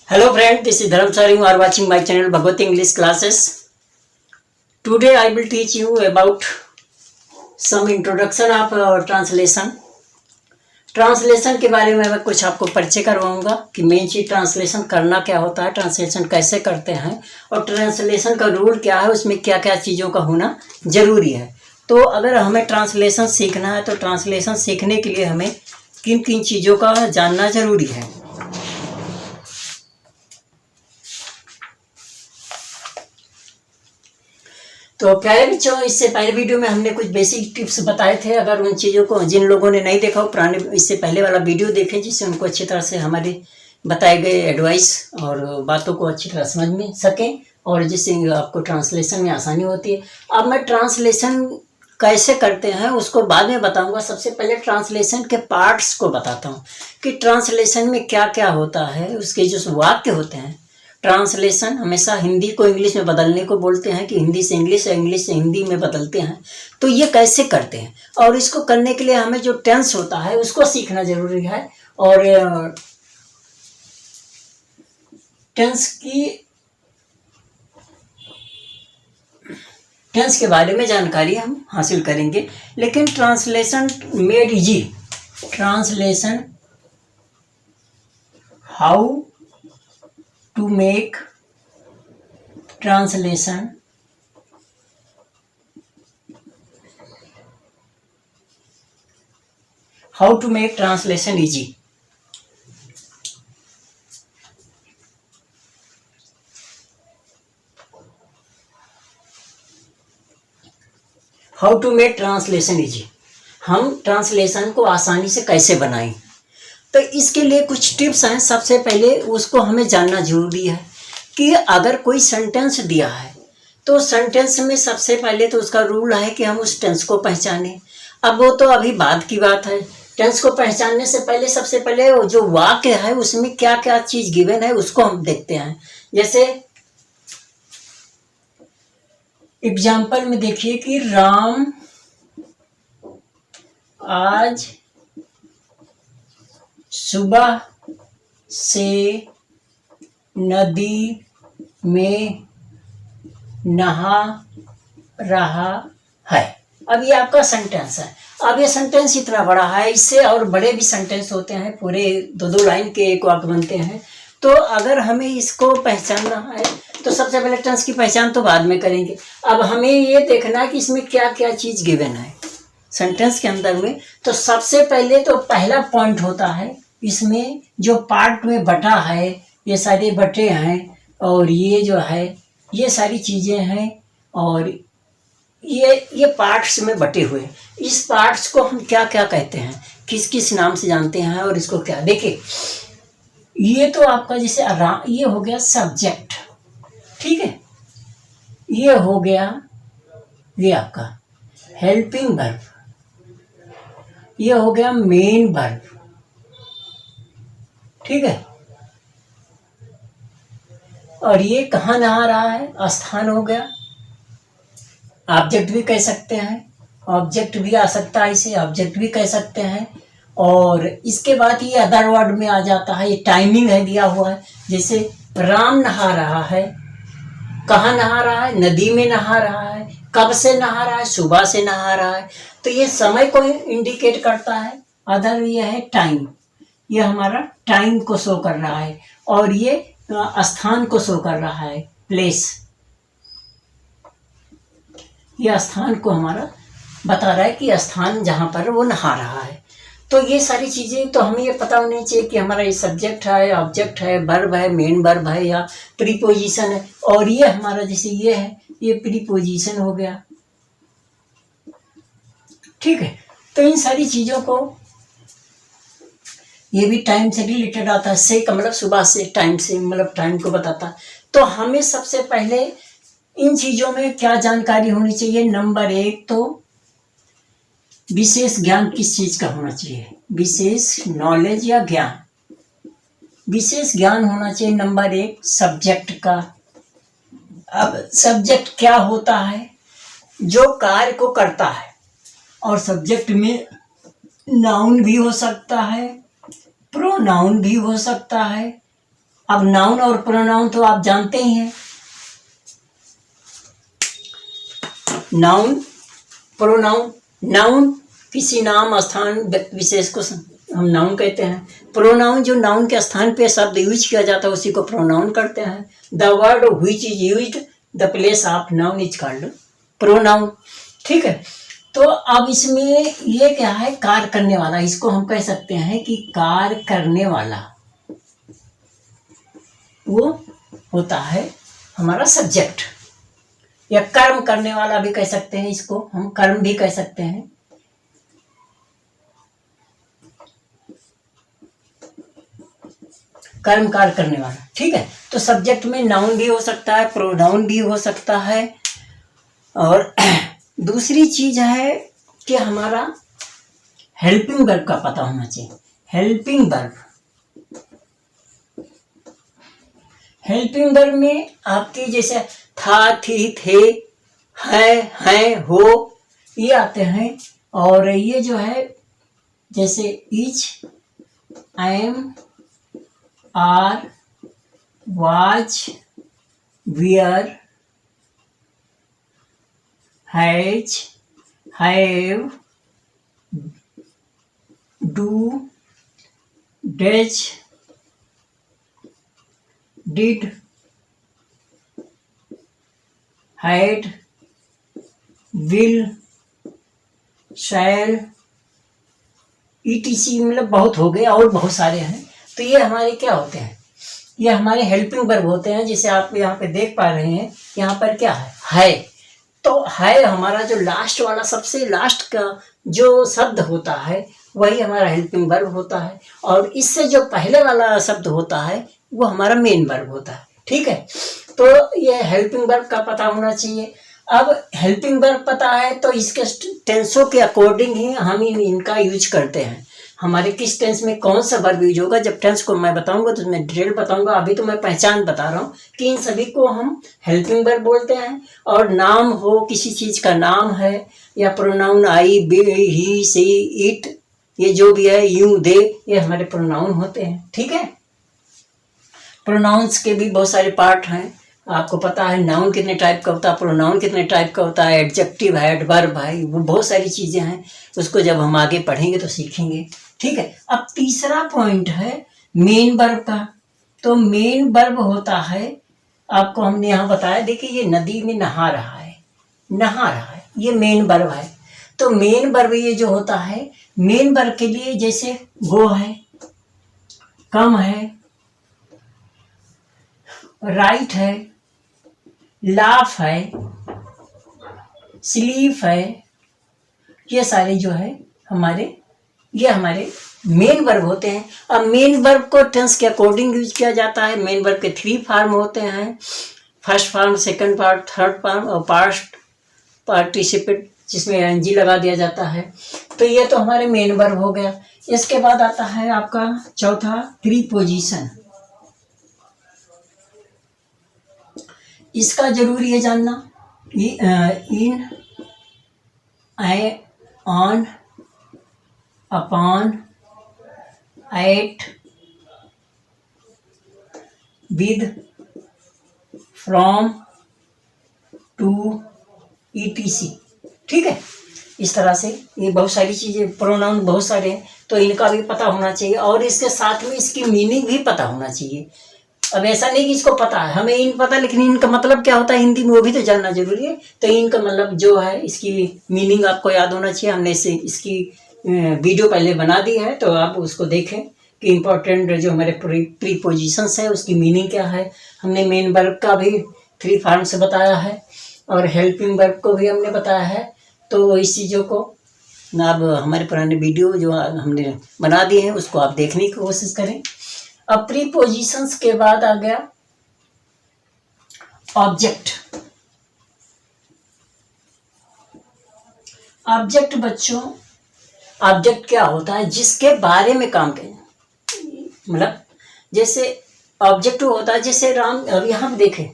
Hello friend, this is Dharam sir. You are watching my channel Bhagwati English classes. Today I will teach you about some introduction of translation. Translation के बारे में मैं कुछ आपको परिचय करवाऊंगा कि मेन चीज ट्रांसलेशन करना क्या होता है, ट्रांसलेशन कैसे करते हैं और ट्रांसलेशन का रूल क्या है, उसमें क्या क्या चीज़ों का होना जरूरी है। तो अगर हमें ट्रांसलेशन सीखना है तो ट्रांसलेशन सीखने के लिए हमें किन किन चीज़ों का जानना जरूरी है। तो प्यारे बच्चों, इससे पहले वीडियो में हमने कुछ बेसिक टिप्स बताए थे। अगर उन चीज़ों को जिन लोगों ने नहीं देखा हो, पुराने इससे पहले वाला वीडियो देखें, जिससे उनको अच्छी तरह से हमारे बताए गए एडवाइस और बातों को अच्छी तरह समझ में सकें और जिससे आपको ट्रांसलेशन में आसानी होती है। अब मैं ट्रांसलेशन कैसे करते हैं उसको बाद में बताऊंगा। सबसे पहले ट्रांसलेशन के पार्ट्स को बताता हूँ कि ट्रांसलेशन में क्या क्या होता है। उसके जो वाक्य होते हैं, ट्रांसलेशन हमेशा हिंदी को इंग्लिश में बदलने को बोलते हैं कि हिंदी से इंग्लिश या इंग्लिश से हिंदी में बदलते हैं। तो ये कैसे करते हैं और इसको करने के लिए हमें जो टेंस होता है उसको सीखना जरूरी है। और टेंस के बारे में जानकारी हम हासिल करेंगे। लेकिन translation made easy, translation how to make translation easy। How to make translation easy, हम ट्रांसलेशन को आसानी से कैसे बनाएं। तो इसके लिए कुछ टिप्स हैं। सबसे पहले उसको हमें जानना जरूरी है कि अगर कोई सेंटेंस दिया है तो सेंटेंस में सबसे पहले तो उसका रूल है कि हम उस टेंस को पहचानें। अब वो तो अभी बाद की बात है। टेंस को पहचानने से पहले सबसे पहले जो वाक्य है उसमें क्या क्या चीज गिवन है उसको हम देखते हैं। जैसे एग्जाम्पल में देखिए कि राम आज सुबह से नदी में नहा रहा है। अब ये आपका सेंटेंस है। अब ये सेंटेंस इतना बड़ा है, इससे और बड़े भी सेंटेंस होते हैं, पूरे दो लाइन के एक वाक्य बनते हैं। तो अगर हमें इसको पहचानना है तो सबसे पहले टेंस की पहचान तो बाद में करेंगे। अब हमें ये देखना है कि इसमें क्या क्या चीज़ गिवन है सेंटेंस के अंदर में। तो सबसे पहले तो पहला पॉइंट होता है, इसमें जो पार्ट में बटा है, ये सारे बटे हैं और ये जो है ये सारी चीज़ें हैं और ये पार्ट्स में बटे हुए। इस पार्ट्स को हम क्या क्या कहते हैं, किस किस नाम से जानते हैं और इसको क्या। देखिए ये तो आपका जैसे ये हो गया सब्जेक्ट, ठीक है। ये हो गया ये आपका हेल्पिंग वर्ब, ये हो गया मेन वर्ब, ठीक है। और ये कहाँ नहा रहा है, स्थान हो गया। ऑब्जेक्ट भी कह सकते हैं, ऑब्जेक्ट भी आ सकता है, इसे ऑब्जेक्ट भी कह सकते हैं। और इसके बाद ये अदर वर्ड में आ जाता है, ये टाइमिंग है दिया हुआ है। जैसे राम नहा रहा है, कहाँ नहा रहा है, नदी में नहा रहा है। कब से नहा रहा है, सुबह से नहा रहा है। तो ये समय को इंडिकेट करता है। अदर ये है टाइम, ये हमारा टाइम को शो कर रहा है। और ये स्थान को शो कर रहा है, प्लेस, ये स्थान को हमारा बता रहा है कि स्थान जहाँ पर वो नहा रहा है। तो ये सारी चीज़ें तो हमें ये पता होनी चाहिए कि हमारा ये सब्जेक्ट है, ऑब्जेक्ट है, वर्ब है, मेन वर्ब है या प्रीपोजिशन है। और ये हमारा जैसे ये है, ये प्रीपोजिशन हो गया, ठीक है। तो इन सारी चीज़ों को, ये भी टाइम से रिलेटेड आता है। से का मतलब सुबह से, टाइम से मतलब टाइम को बताता है। तो हमें सबसे पहले इन चीज़ों में क्या जानकारी होनी चाहिए। नंबर एक तो विशेष ज्ञान किस चीज़ का होना चाहिए, विशेष नॉलेज या ज्ञान, विशेष ज्ञान होना चाहिए। नंबर एक सब्जेक्ट का। अब सब्जेक्ट क्या होता है, जो कार्य को करता है। और सब्जेक्ट में नाउन भी हो सकता है, प्रोनाउन भी हो सकता है, अब नाउन और प्रोनाउन तो आप जानते ही हैं। Noun, pronoun. नाउन किसी नाम, स्थान, व्यक्ति विशेष को हम नाउन कहते हैं। प्रोनाउन जो नाउन के स्थान पे शब्द यूज किया जाता है उसी को प्रोनाउन करते हैं। The word which is used the place of noun is called pronoun. ठीक है, तो अब इसमें ये क्या है, कार्य करने वाला, इसको हम कह सकते हैं कि कार्य करने वाला वो होता है हमारा सब्जेक्ट, या कर्म करने वाला भी कह सकते हैं, इसको हम कर्म भी कह सकते हैं। कर्म कार्य करने वाला। ठीक है, तो सब्जेक्ट में नाउन भी हो सकता है, प्रोनाउन भी हो सकता है। और दूसरी चीज है कि हमारा हेल्पिंग वर्ब का पता होना चाहिए। हेल्पिंग वर्ब, हेल्पिंग वर्ब में आपके जैसे था, थी, थे, हैं, हो, ये आते हैं। और ये जो है जैसे is, am, are, was, were, has, have, do, does, did, had, will, shall, ETC, मतलब बहुत हो गए और बहुत सारे हैं। तो ये हमारे क्या होते हैं, ये हमारे हेल्पिंग वर्ब होते हैं। जैसे आप यहाँ पे देख पा रहे हैं, यहाँ पर क्या है, तो है हमारा जो लास्ट वाला, सबसे लास्ट का जो शब्द होता है वही हमारा हेल्पिंग वर्ब होता है, और इससे जो पहले वाला शब्द होता है वो हमारा मेन वर्ब होता है। ठीक है, तो ये हेल्पिंग वर्ब का पता होना चाहिए। अब हेल्पिंग वर्ब पता है तो इसके टेंसों के अकॉर्डिंग ही हम इनका यूज करते हैं। हमारे किस टेंस में कौन सा वर्ब यूज होगा, जब टेंस को मैं बताऊंगा तो मैं डिटेल बताऊंगा। अभी तो मैं पहचान बता रहा हूँ कि इन सभी को हम हेल्पिंग वर्ब बोलते हैं। और नाम हो, किसी चीज का नाम है, या pronoun I, we, he, she, it, ये जो भी है, यू, दे, ये हमारे प्रोनाउन होते हैं। ठीक है, प्रोनाउंस के भी बहुत सारे पार्ट हैं। आपको पता है नाउन कितने टाइप का होता है, प्रोनाउन कितने टाइप का होता है, एडजेक्टिव है, एडवर्ब है, वो बहुत सारी चीज़ें हैं। उसको जब हम आगे पढ़ेंगे तो सीखेंगे। ठीक है, अब तीसरा पॉइंट है मेन वर्ब का। तो मेन वर्ब होता है, आपको हमने यहाँ बताया, देखिए ये नदी में नहा रहा है, नहा रहा है, ये मेन वर्ब है। तो मेन वर्ब ये जो होता है, मेन वर्ब के लिए जैसे गो है, कम है, राइट है, लाफ है, स्लीप है, ये सारे जो है हमारे, ये हमारे मेन वर्ब होते हैं। अब मेन वर्ब को टेंस के अकॉर्डिंग यूज किया जाता है। मेन वर्ब के 3 फॉर्म होते हैं, first form, second part, third form, और पास्ट पार्टिसिपेट जिसमें एनजी लगा दिया जाता है। तो ये तो हमारे मेन वर्ब हो गया। इसके बाद आता है आपका चौथा प्रीपोजिशन। इसका जरूरी है जानना, in, on, upon, at, with, from, to, ETC। ठीक है, इस तरह से ये बहुत सारी चीज़ें, प्रोनाउन बहुत सारे हैं, तो इनका भी पता होना चाहिए, और इसके साथ में इसकी मीनिंग भी पता होना चाहिए। अब ऐसा नहीं कि इसको पता है, हमें इन पता, लेकिन इनका मतलब क्या होता है हिंदी में वो भी तो जानना जरूरी है। तो इनका मतलब जो है, इसकी मीनिंग आपको याद होना चाहिए। हमने इसकी वीडियो पहले बना दी है, तो आप उसको देखें कि इम्पोर्टेंट जो हमारे प्रीपोजिशंस है उसकी मीनिंग क्या है। हमने मेन वर्ब का भी 3 फॉर्म से बताया है, और हेल्पिंग वर्ब को भी हमने बताया है। तो इस चीज़ों को अब हमारे पुराने वीडियो जो हमने बना दिए हैं उसको आप देखने की कोशिश करें। अब प्रीपोजिशंस के बाद आ गया ऑब्जेक्ट। ऑब्जेक्ट बच्चों, ऑब्जेक्ट क्या होता है, जिसके बारे में काम करें, मतलब जैसे ऑब्जेक्ट होता है, जैसे राम, अब यहाँ पे देखें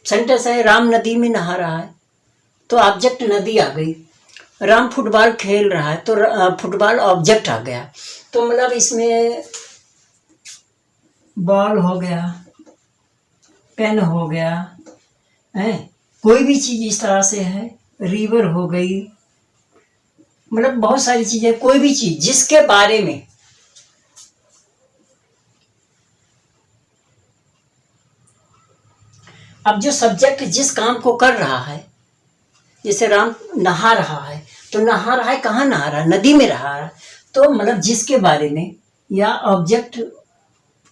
सेंटेंस है, राम नदी में नहा रहा है, तो ऑब्जेक्ट नदी आ गई। राम फुटबॉल खेल रहा है, तो फुटबॉल ऑब्जेक्ट आ गया। तो मतलब इसमें बॉल हो गया, पेन हो गया, है कोई भी चीज इस तरह से है, रिवर हो गई, मतलब बहुत सारी चीजें, कोई भी चीज जिसके बारे में अब जो सब्जेक्ट जिस काम को कर रहा है, जैसे राम नहा रहा है, तो नहा रहा है, कहाँ नहा रहा है, नदी में रहा है, तो मतलब जिसके बारे में, या ऑब्जेक्ट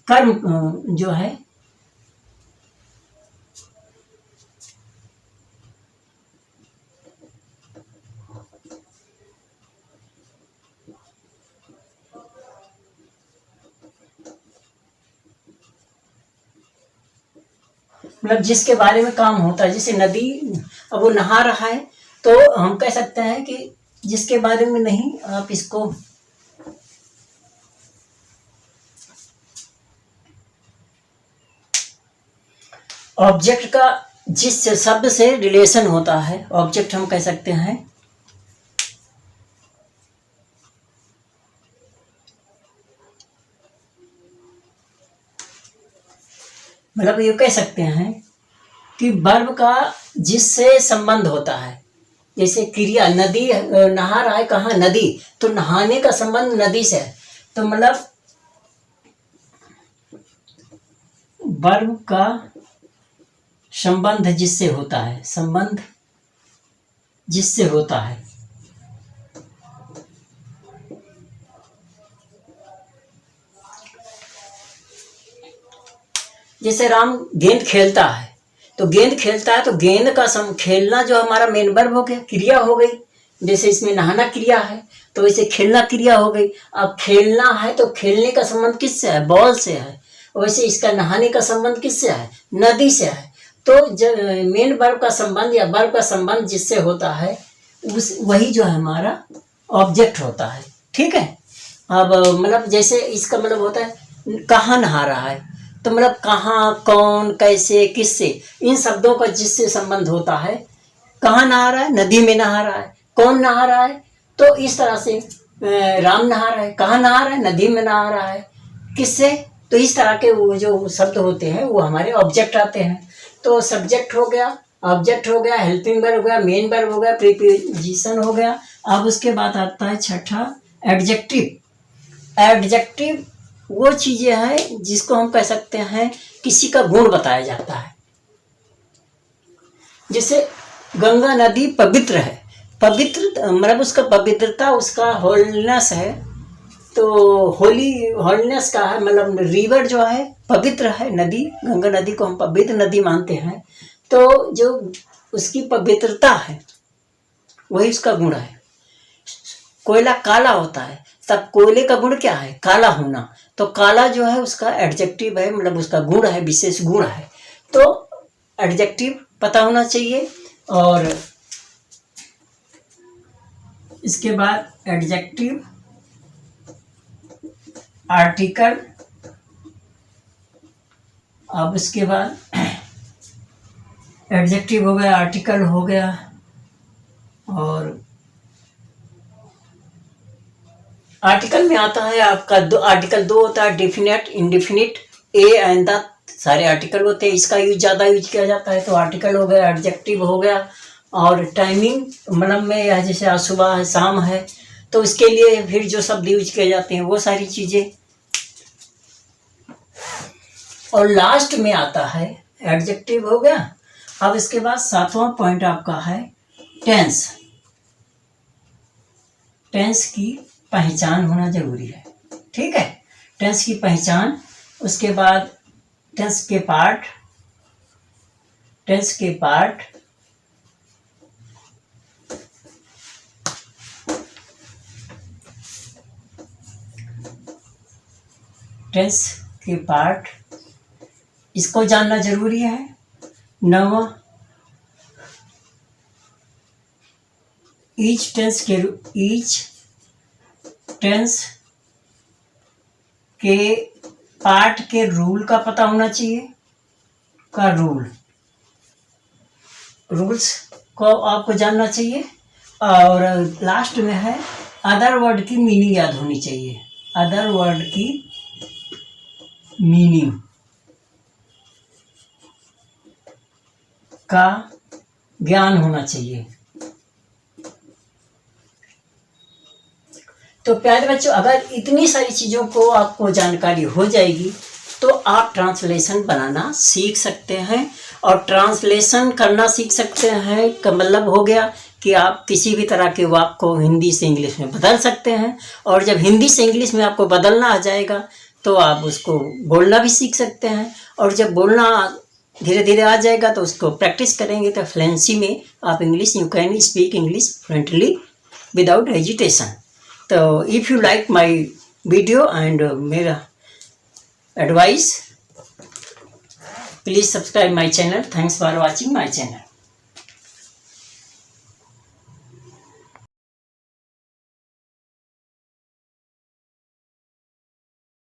कर्म जो है, मतलब जिसके बारे में काम होता है, जैसे नदी, अब वो नहा रहा है, तो हम कह सकते हैं कि जिसके बारे में नहीं, आप इसको ऑब्जेक्ट का जिस शब्द से रिलेशन होता है, ऑब्जेक्ट हम कह सकते हैं मतलब ये कह सकते हैं कि वर्ब का जिससे संबंध होता है, जैसे क्रिया, नदी नहा रहा है, कहाँ, नदी, तो नहाने का संबंध नदी से है, तो मतलब वर्ब का संबंध जिससे होता है, संबंध जिससे होता है, जैसे राम गेंद खेलता है, तो गेंद खेलता है, तो गेंद का खेलना जो हमारा मेन वर्ब हो गया, क्रिया हो गई, जैसे इसमें नहाना क्रिया है, तो वैसे खेलना क्रिया हो गई। अब खेलना है तो खेलने का संबंध किससे है, बॉल से है, वैसे इसका नहाने का संबंध किससे है, नदी से है। तो जब मेन वर्ब का संबंध या वर्ब का संबंध जिससे होता है, उस वही जो है हमारा ऑब्जेक्ट होता है। ठीक है। अब मतलब जैसे इसका मतलब होता है कहाँ नहा रहा है, तो मतलब कहाँ, कौन, कैसे, किससे, इन शब्दों का जिससे संबंध होता है। कहाँ नहा रहा है, नदी में नहा रहा है। कौन नहा रहा है, तो इस तरह से राम नहा रहा है, कहाँ नहा रहा है, नदी में नहा रहा है। किससे, तो इस तरह के वो जो शब्द होते हैं वो हमारे ऑब्जेक्ट आते हैं। तो सब्जेक्ट हो गया, ऑब्जेक्ट हो गया, हेल्पिंग वर्ब हो गया, मेन वर्ब हो गया, प्रीपोजिशन हो गया। अब उसके बाद आता है छठा एडजेक्टिव। एडजेक्टिव वो चीजें हैं जिसको हम कह सकते हैं किसी का गुण बताया जाता है। जैसे गंगा नदी पवित्र है, पवित्र मतलब उसका पवित्रता, उसका होलनेस है, तो होलीनेस का है, मतलब रिवर जो है पवित्र है, नदी, गंगा नदी को हम पवित्र नदी मानते हैं। तो जो उसकी पवित्रता है वही उसका गुण है। कोयला काला होता है, तब कोयले का गुण क्या है, काला होना, तो काला जो है उसका एडजेक्टिव है, मतलब उसका गुण है, विशेष गुण है। तो एडजेक्टिव पता होना चाहिए। और इसके बाद एडजेक्टिव, आर्टिकल, अब उसके बाद एडजेक्टिव हो गया, आर्टिकल हो गया, और आर्टिकल में आता है आपका आर्टिकल दो होता है, definite, indefinite, A and the, सारे आर्टिकल होते हैं। इसका ज़्यादा यूज किया जाता है, तो आर्टिकल हो गया, एडजेक्टिव हो गया। और टाइमिंग मतलब में यह जैसे आज सुबह है, शाम है, तो इसके लिए फिर जो शब्द यूज किए जाते हैं वो सारी चीज़ें। और लास्ट में आता है एडजेक्टिव हो गया। अब इसके बाद सातवां पॉइंट आपका है टेंस। टेंस की पहचान होना जरूरी है। ठीक है, टेंस की पहचान। उसके बाद टेंस के पार्ट, टेंस के पार्ट, टेंस के पार्ट, इसको जानना जरूरी है। नवा, ईच टेंस के पार्ट के रूल का पता होना चाहिए, का रूल्स को आपको जानना चाहिए। और लास्ट में है अदर वर्ड की मीनिंग याद होनी चाहिए। अदर वर्ड की मीनिंग का ज्ञान होना चाहिए। तो प्यारे बच्चों, अगर इतनी सारी चीज़ों को आपको जानकारी हो जाएगी तो आप ट्रांसलेशन बनाना सीख सकते हैं। और ट्रांसलेशन करना सीख सकते हैं का मतलब हो गया कि आप किसी भी तरह के वाक्य को हिंदी से इंग्लिश में बदल सकते हैं। और जब हिंदी से इंग्लिश में आपको बदलना आ जाएगा तो आप उसको बोलना भी सीख सकते हैं। और जब बोलना धीरे धीरे आ जाएगा तो उसको प्रैक्टिस करेंगे तो फ्लुएंसी में आप English, you can speak English fluently without hesitation. तो if you like my video and मेरा advice, please subscribe my channel. Thanks for watching my channel.